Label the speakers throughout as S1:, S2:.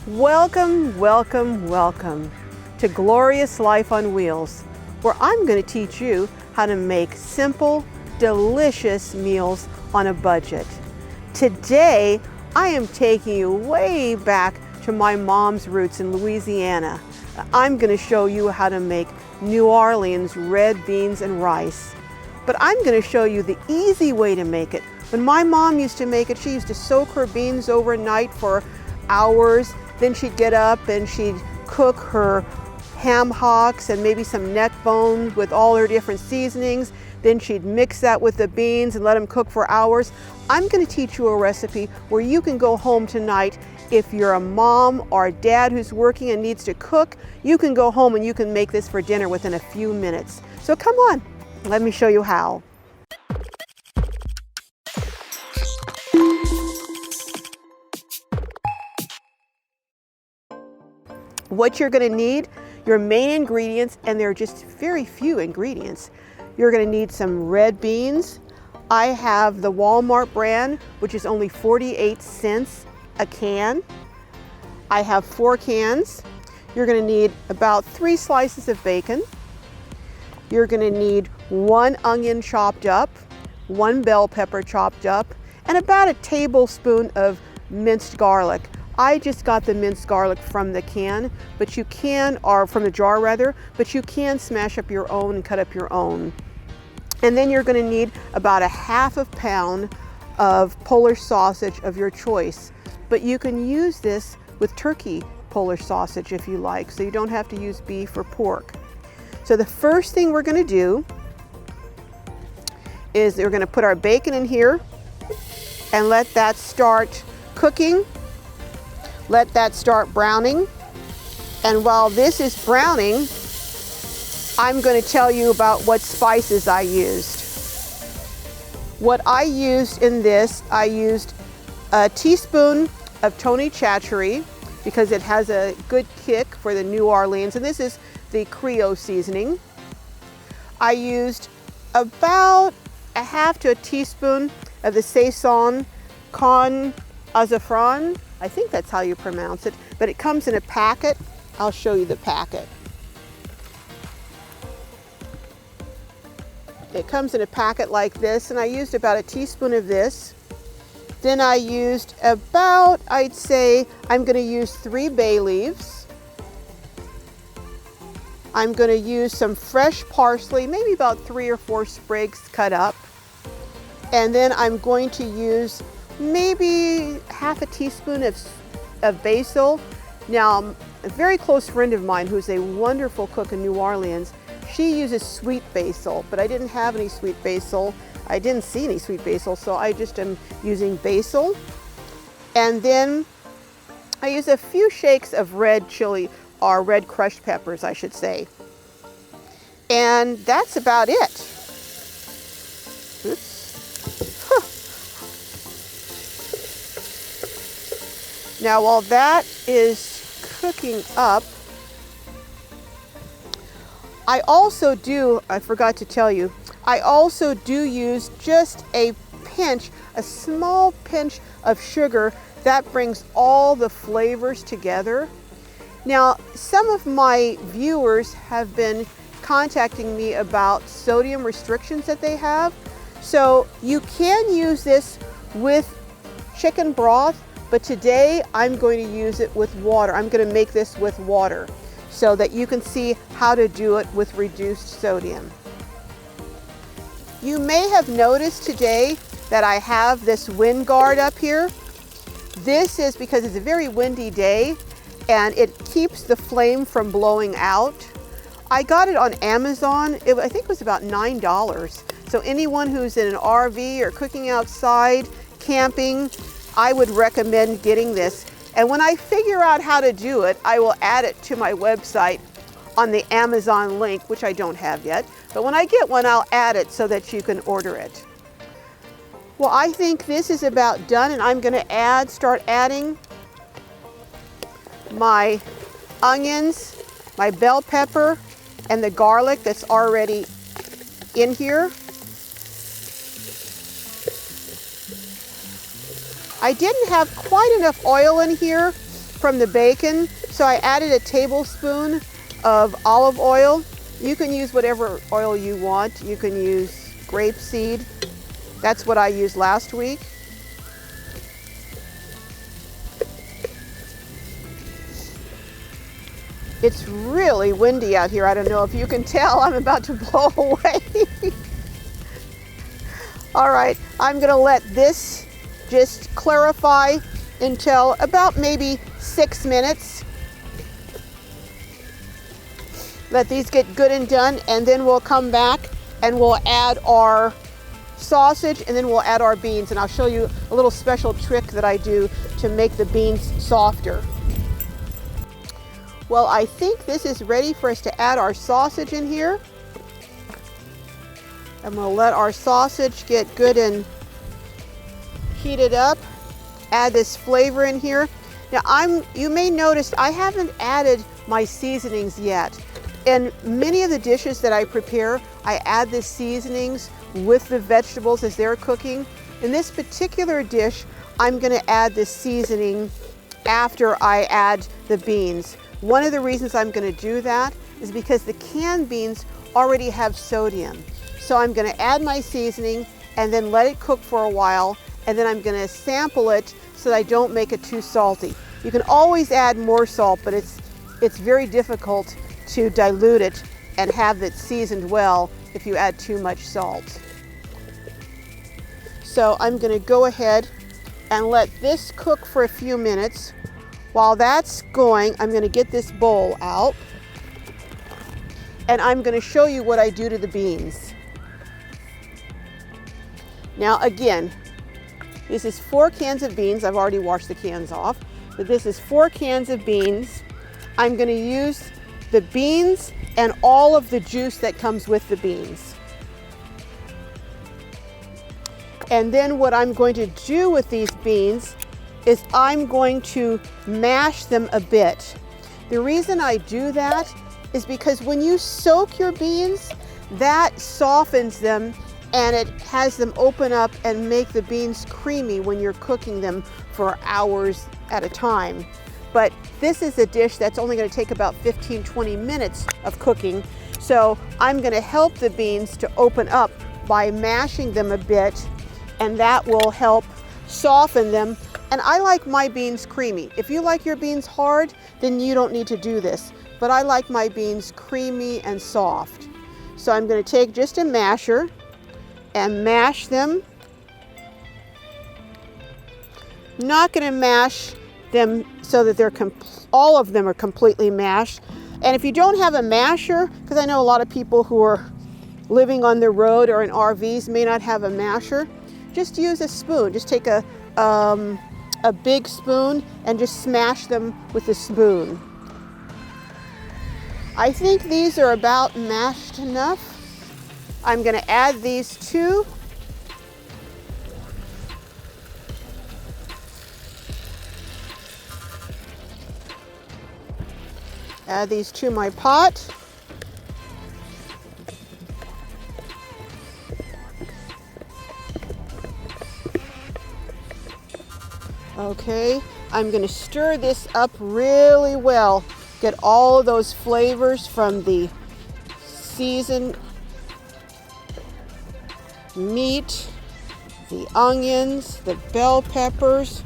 S1: Welcome, welcome, welcome to Glorious Life on Wheels, where I'm going to teach you how to make simple, delicious meals on a budget. Today, I am taking you way back to my mom's roots in Louisiana. I'm going to show you how to make New Orleans red beans and rice. But I'm going to show you the easy way to make it. When my mom used to make it, she used to soak her beans overnight for hours. Then she'd get up and she'd cook her ham hocks and maybe some neck bones with all her different seasonings. Then she'd mix that with the beans and let them cook for hours. I'm going to teach you a recipe where you can go home tonight. If you're a mom or a dad who's working and needs to cook, you can go home and you can make this for dinner within a few minutes. So come on, let me show you how. What you're going to need, your main ingredients, and there are just very few ingredients. You're going to need some red beans. I have the Walmart brand, which is only 48 cents a can. I have 4 cans. You're going to need about 3 slices of bacon. You're going to need 1 onion chopped up, 1 bell pepper chopped up, and about a tablespoon of minced garlic. I just got the minced garlic from the can, but you can, or from the jar rather, but you can smash up your own and cut up your own. And then you're going to need about a ½ pound of Polish sausage of your choice. But you can use this with turkey Polish sausage if you like, so you don't have to use beef or pork. So the first thing we're going to do is we're going to put our bacon in here and let that start cooking. Let that start browning. And while this is browning, I'm going to tell you about what spices I used. What I used in this, I used a teaspoon of Tony Chachere because it has a good kick for the New Orleans, and this is the creole seasoning. I used about a half to a teaspoon of the Sazon Goya safran. I think that's how you pronounce it, but it comes in a packet. I'll show you the packet. It comes in a packet like this, and I used about a teaspoon of this. Then I used about, I'd say, I'm going to use 3 bay leaves. I'm going to use some fresh parsley, maybe about 3 or 4 sprigs cut up. And then I'm going to use maybe ½ a teaspoon of basil. Now, a very close friend of mine who's a wonderful cook in New Orleans, she uses sweet basil, but I didn't have any sweet basil. I didn't see any sweet basil, so I just am using basil. And then I use a few shakes of red chili, or red crushed peppers, I should say. And that's about it. Oops. Now, while that is cooking up, I also do, I forgot to tell you, I also do use just a pinch, a small pinch of sugar. That brings all the flavors together. Now, some of my viewers have been contacting me about sodium restrictions that they have. So you can use this with chicken broth, but today I'm going to use it with water. I'm going to make this with water so that you can see how to do it with reduced sodium. You may have noticed today that I have this wind guard up here. This is because it's a very windy day and it keeps the flame from blowing out. I got it on Amazon. I think it was about $9. So anyone who's in an RV or cooking outside, camping, I would recommend getting this. And when I figure out how to do it, I will add it to my website on the Amazon link, which I don't have yet. But when I get one, I'll add it so that you can order it. Well, I think this is about done, and I'm going to start adding my onions, my bell pepper, and the garlic that's already in here. I didn't have quite enough oil in here, from the bacon. So I added a tablespoon of olive oil. You can use whatever oil you want. You can use grapeseed. That's what I used last week. It's really windy out here. I don't know if you can tell, I'm about to blow away. All right, I'm gonna let this just clarify until about maybe 6 minutes. Let these get good and done, and then we'll come back and we'll add our sausage, and then we'll add our beans, and I'll show you a little special trick that I do to make the beans softer. Well, I think this is ready for us to add our sausage in here. And we'll let our sausage get good and heated up. Add this flavor in here. Now, you may notice I haven't added my seasonings yet. In many of the dishes that I prepare, I add the seasonings with the vegetables as they're cooking. In this particular dish, I'm gonna add the seasoning after I add the beans. One of the reasons I'm gonna do that is because the canned beans already have sodium. So I'm gonna add my seasoning and then let it cook for a while, and then I'm gonna sample it so that I don't make it too salty. You can always add more salt, but it's very difficult to dilute it and have it seasoned well if you add too much salt. So I'm gonna go ahead and let this cook for a few minutes. While that's going, I'm gonna get this bowl out, and I'm gonna show you what I do to the beans. Now again, this is 4 cans of beans. I've already washed the cans off, but this is 4 cans of beans. I'm gonna use the beans and all of the juice that comes with the beans. And then what I'm going to do with these beans is I'm going to mash them a bit. The reason I do that is because when you soak your beans, that softens them and it has them open up and make the beans creamy when you're cooking them for hours at a time. But this is a dish that's only going to take about 15-20 minutes of cooking. So I'm going to help the beans to open up by mashing them a bit, and that will help soften them. And I like my beans creamy. If you like your beans hard, then you don't need to do this. But I like my beans creamy and soft. So I'm going to take just a masher and mash them. I'm not going to mash them so that they're all of them are completely mashed. And if you don't have a masher, because I know a lot of people who are living on the road or in RVs may not have a masher, just use a spoon. Just take a big spoon and just smash them with the spoon. I think these are about mashed enough. I'm going to add these 2. Add these to my pot. Okay, I'm going to stir this up really well. Get all of those flavors from the seasoned meat, the onions, the bell peppers.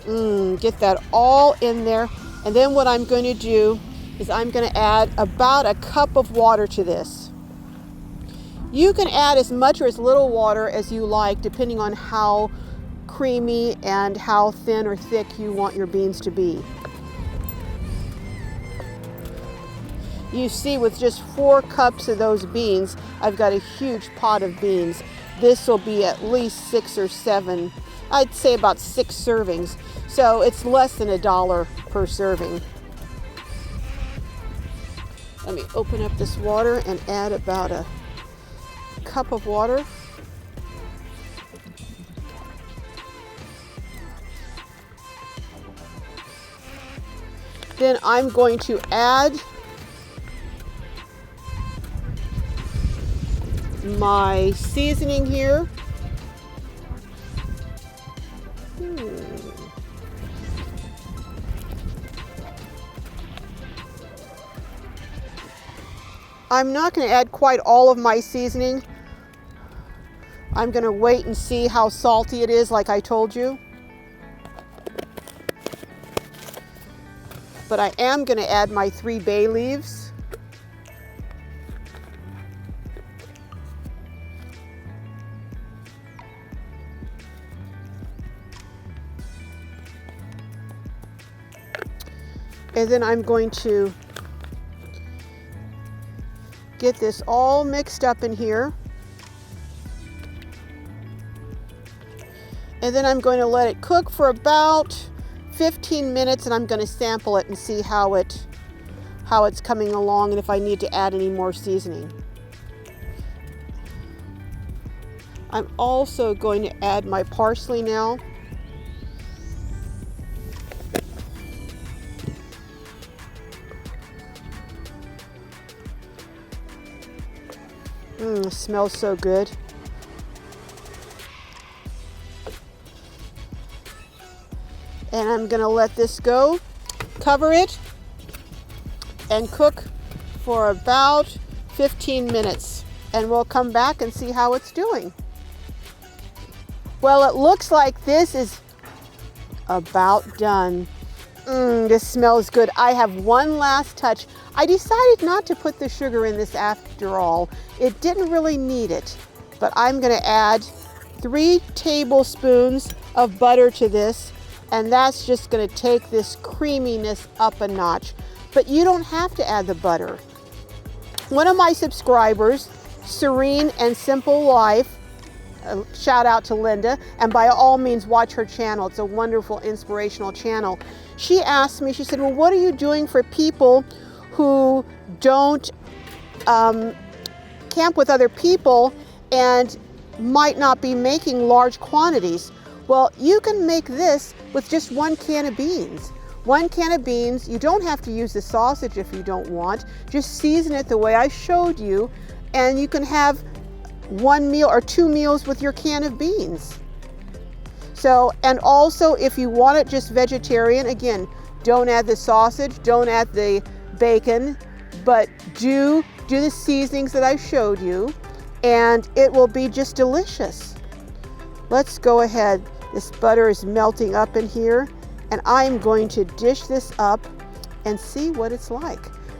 S1: Get that all in there. And then what I'm going to do is I'm going to add about a cup of water to this. You can add as much or as little water as you like, depending on how creamy and how thin or thick you want your beans to be. You see, with just 4 cups of those beans, I've got a huge pot of beans. This will be at least 6 or 7, I'd say about 6 servings. So it's less than $1 per serving. Let me open up this water and add about a cup of water. Then I'm going to add my seasoning here. I'm not going to add quite all of my seasoning. I'm going to wait and see how salty it is, like I told you. But I am going to add my 3 bay leaves. And then I'm going to get this all mixed up in here. And then I'm going to let it cook for about 15 minutes, and I'm going to sample it and see how it's coming along and if I need to add any more seasoning. I'm also going to add my parsley now. It smells so good. And I'm going to let this go, cover it, and cook for about 15 minutes. And we'll come back and see how it's doing. Well, it looks like this is about done. This smells good. I have one last touch. I decided not to put the sugar in this after all. It didn't really need it, but I'm going to add 3 tablespoons of butter to this, and that's just going to take this creaminess up a notch. But you don't have to add the butter. One of my subscribers, Serene and Simple Life, shout out to Linda, and by all means watch her channel. It's a wonderful, inspirational channel. She asked me, she said, well, what are you doing for people who don't camp with other people and might not be making large quantities? Well, you can make this with just 1 can of beans. 1 can of beans. You don't have to use the sausage if you don't want. Just season it the way I showed you, and you can have 1 meal or 2 meals with your can of beans. So, and also if you want it just vegetarian, again, don't add the sausage, don't add the bacon, but do the seasonings that I showed you, and it will be just delicious. Let's go ahead. This butter is melting up in here, and I'm going to dish this up and see what it's like.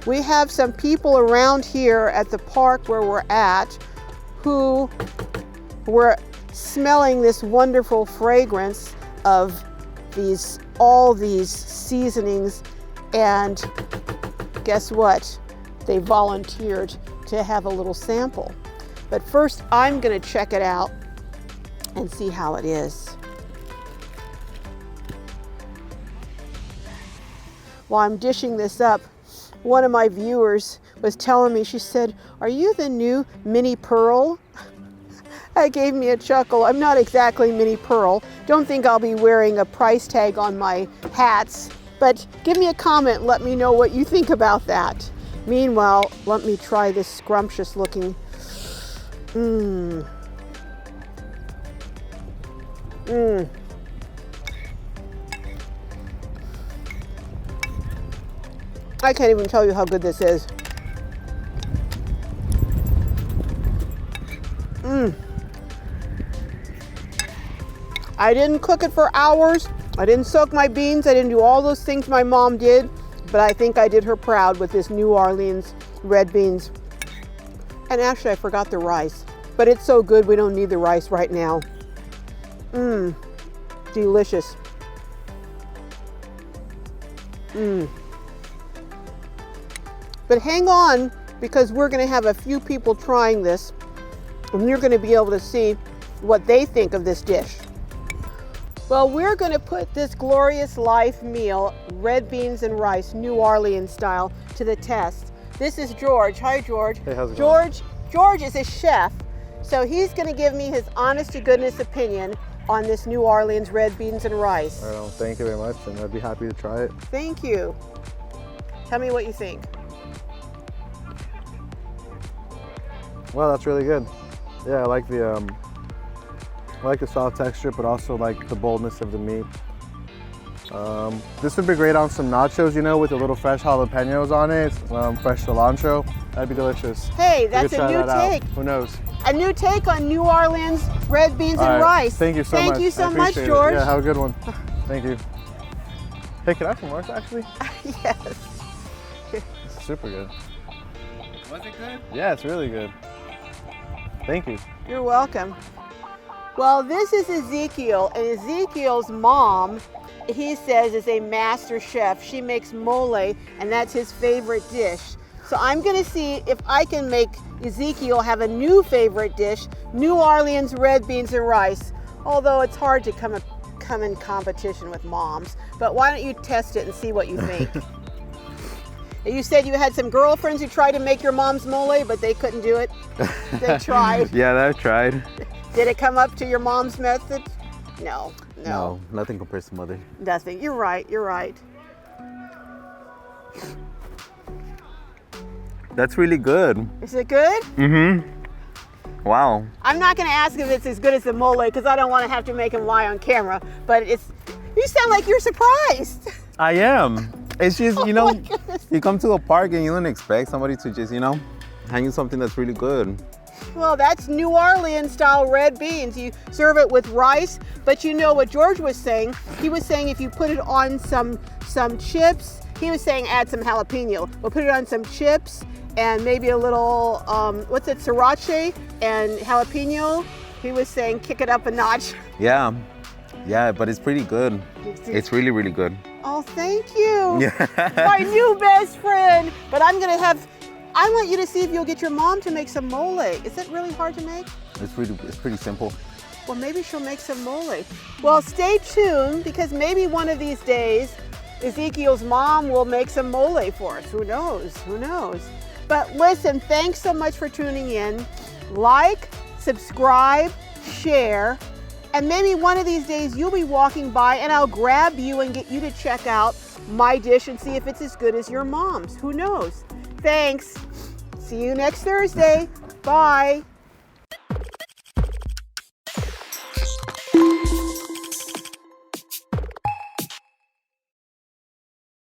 S1: We have some people around here at the park where we're at who were smelling this wonderful fragrance of all these seasonings, and guess what? They volunteered to have a little sample. But first, I'm going to check it out and see how it is. While I'm dishing this up, one of my viewers was telling me, she said, "Are you the new Mini Pearl?" That gave me a chuckle. I'm not exactly Mini Pearl. Don't think I'll be wearing a price tag on my hats, but give me a comment and let me know what you think about that. Meanwhile, let me try this scrumptious looking. I can't even tell you how good this is. I didn't cook it for hours. I didn't soak my beans. I didn't do all those things my mom did, but I think I did her proud with this New Orleans red beans. And actually, I forgot the rice, but it's so good we don't need the rice right now. Delicious. But hang on, because we're going to have a few people trying this, and you're going to be able to see what they think of this dish. Well, we're going to put this glorious life meal, red beans and rice, New Orleans style, to the test. This is George. Hi, George.
S2: Hey, how's it going?
S1: George is a chef, so he's going to give me his honest-to-goodness opinion on this New Orleans red beans and rice.
S2: All right, well, thank you very much, and I'd be happy to try it.
S1: Thank you. Tell me what you think.
S2: Well, that's really good. Yeah, I like the soft texture, but also like the boldness of the meat. This would be great on some nachos, you know, with a little fresh jalapenos on it, fresh cilantro. That'd be delicious.
S1: Hey,
S2: We
S1: that's
S2: could
S1: a
S2: try
S1: new
S2: that out.
S1: take.
S2: Who knows?
S1: A new take on New Orleans red beans
S2: All
S1: and
S2: right.
S1: rice.
S2: Thank you so much.
S1: Thank you so
S2: I
S1: much,
S2: appreciate it.
S1: George.
S2: Yeah, have a good one. Thank you. Hey, can I have some more, actually?
S1: Yes.
S2: It's super good.
S3: Was it good?
S2: Yeah, it's really good. Thank you.
S1: You're welcome. Well, this is Ezekiel, and Ezekiel's mom, he says, is a master chef. She makes mole, and that's his favorite dish. So I'm gonna see if I can make Ezekiel have a new favorite dish, New Orleans red beans and rice. Although it's hard to come in competition with moms. But why don't you test it and see what you think? You said you had some girlfriends who tried to make your mom's mole, but they couldn't do it. They tried.
S3: Yeah, I've tried.
S1: Did it come up to your mom's method? No.
S3: No, nothing compares to mother.
S1: Nothing. You're right. You're right.
S3: That's really good.
S1: Is it good?
S3: Mm-hmm. Wow.
S1: I'm not going to ask if it's as good as the mole because I don't want to have to make him lie on camera. But you sound like you're surprised.
S3: I am. It's just,
S1: Oh
S3: you know,
S1: my goodness.
S3: you come to a park and you don't expect somebody to just, you know, hand you something that's really good.
S1: Well, that's New Orleans style red beans. You serve it with rice, but you know what George was saying? He was saying if you put it on some chips, he was saying add some jalapeno. We'll put it on some chips and maybe a little, sriracha and jalapeno. He was saying kick it up a notch.
S3: Yeah. Yeah, but it's pretty good. It's really, really good.
S1: Oh, thank you.
S3: Yeah.
S1: My new best friend. But I want you to see if you'll get your mom to make some mole. Is it really hard to make?
S3: It's pretty simple.
S1: Well, maybe she'll make some mole. Well, stay tuned because maybe one of these days, Ezekiel's mom will make some mole for us. Who knows? Who knows? But listen, thanks so much for tuning in. Like, subscribe, share, and maybe one of these days you'll be walking by and I'll grab you and get you to check out my dish and see if it's as good as your mom's. Who knows? Thanks. See you next Thursday. Bye.